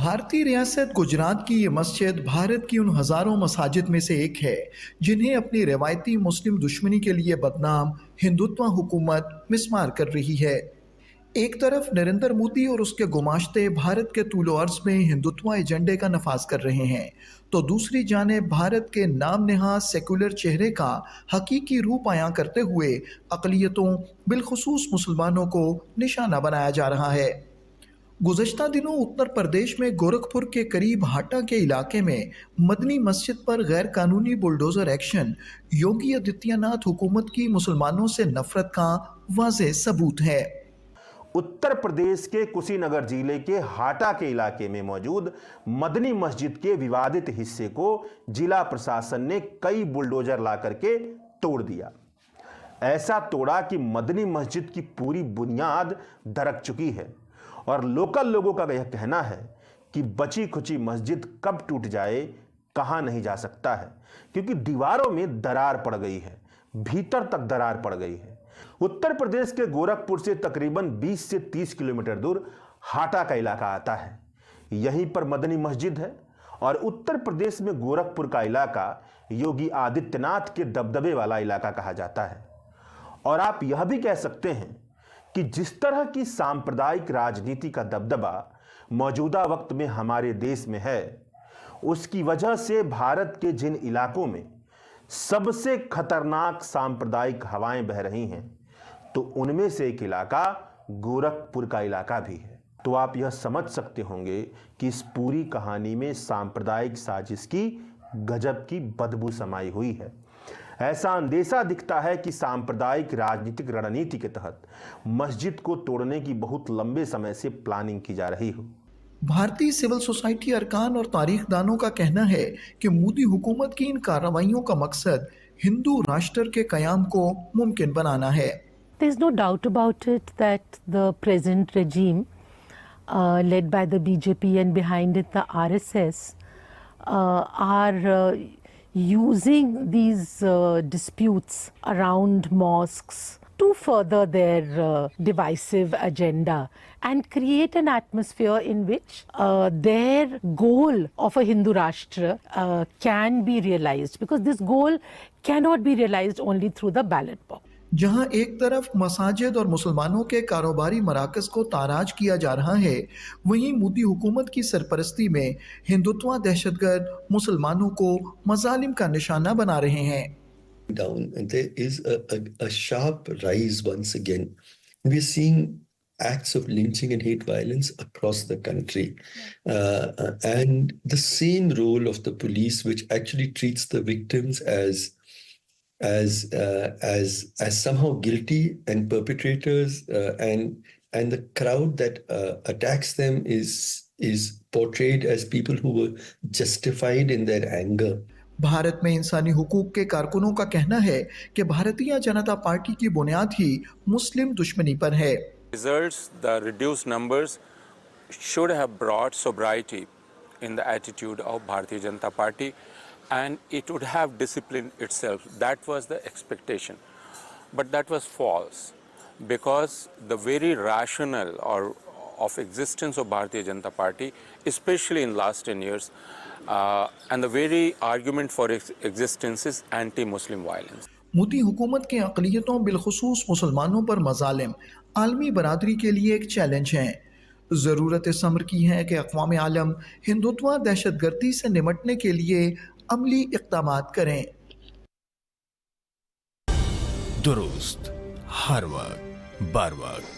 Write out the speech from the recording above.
भारतीय रियासत गुजरात की ये मस्जिद भारत की उन हज़ारों मसाजिद में से एक है जिन्हें अपनी रवायती मुस्लिम दुश्मनी के लिए बदनाम हिंदुत्व हुकूमत मिस्मार कर रही है। एक तरफ नरेंद्र मोदी और उसके गुमाश्ते भारत के तूलो अर्ज में हिंदुत्व एजेंडे का नफाज कर रहे हैं, तो दूसरी जानिब भारत के नाम नहाद सेकुलर चेहरे का हकीकी रूप आया करते हुए अक़लियतों बिलखुसूस मुसलमानों को निशाना बनाया जा रहा है। गुज़श्ता दिनों उत्तर प्रदेश में गोरखपुर के करीब हाटा के इलाके में मदनी मस्जिद पर गैर कानूनी बुलडोज़र एक्शन योगी आदित्यनाथ हुकूमत की मुसलमानों से नफरत का वाज़ेह सबूत है। उत्तर प्रदेश के कुशीनगर जिले के हाटा के इलाके में मौजूद मदनी मस्जिद के विवादित हिस्से को जिला प्रशासन ने कई बुलडोजर ला करके तोड़ दिया। ऐसा तोड़ा कि मदनी मस्जिद की पूरी बुनियाद दरक चुकी है और लोकल लोगों का यह कहना है कि बची खुची मस्जिद कब टूट जाए कहा नहीं जा सकता है, क्योंकि दीवारों में दरार पड़ गई है, भीतर तक दरार पड़ गई है। उत्तर प्रदेश के गोरखपुर से तकरीबन 20 से 30 किलोमीटर दूर हाटा का इलाका आता है। यहीं पर मदनी मस्जिद है और उत्तर प्रदेश में गोरखपुर का इलाका योगी आदित्यनाथ के दबदबे वाला इलाका कहा जाता है। और आप यह भी कह सकते हैं कि जिस तरह की सांप्रदायिक राजनीति का दबदबा मौजूदा वक्त में हमारे देश में है, उसकी वजह से भारत के जिन इलाकों में सबसे खतरनाक सांप्रदायिक हवाएं बह रही हैं, तो उनमें से एक इलाका गोरखपुर का इलाका भी है। तो आप यह समझ सकते होंगे कि इस पूरी कहानी में सांप्रदायिक साजिश की गजब की बदबू समाई हुई है। ऐसा अंदेशा दिखता है कि सांप्रदायिक राजनीतिक रणनीति के तहत मस्जिद को तोड़ने की बहुत लंबे समय से प्लानिंग की जा रही हो। भारतीय सिविल सोसाइटी अरकान और तारीखदानों का कहना है कि मोदी हुकूमत की इन कार्रवाइयों का मकसद हिंदू राष्ट्र के कयाम को मुमकिन बनाना है। There is no doubt about it that the present regime, led by the BJP and behind it the RSS, are using these disputes around mosques to further their divisive agenda and create an atmosphere in which their goal of a Hindu Rashtra can be realized, because this goal cannot be realized only through the ballot box. जहां एक तरफ मसाजिद और मुसलमानों के कारोबारी मराकज को ताराज किया जा रहा है, वहीं मोदी हुकूमत की सरपरस्ती में हिंदुत्व दहशतगर्द मुसलमानों को मजालिम का निशाना बना रहे हैं। Down, and there is a sharp rise once again. We're seeing acts of lynching and hate violence across the country, and the same role of the police, which actually treats the victims as somehow guilty and perpetrators, and the crowd that attacks them is portrayed as people who were justified in their anger. Bharat में इंसानी हुकूक के कारकुनों का कहना है कि Bharatiya Janata party की बुनियाद ही मुस्लिम दुश्मनी पर है। Results, the reduced numbers should have brought sobriety in the attitude of Bharatiya Janata Party, and it would have disciplined itself. That was the expectation, but that was false, because the very rationale of existence of Bharatiya Janata Party, especially in last 10 years, and the very argument for its existence is anti-Muslim violence. Modi हुकूमत के अक़लियतों बिलखुसूस मुसलमानों पर मज़ालिम आलमी बरादरी के लिए एक challenge हैं। ज़रूरत इस अमर की है कि अक़वाम आलम हिंदुत्व दहशतगर्दी से निमटने के लिए अमली इक़दामात करें। दुरुस्त हर वक्त बर वक्त।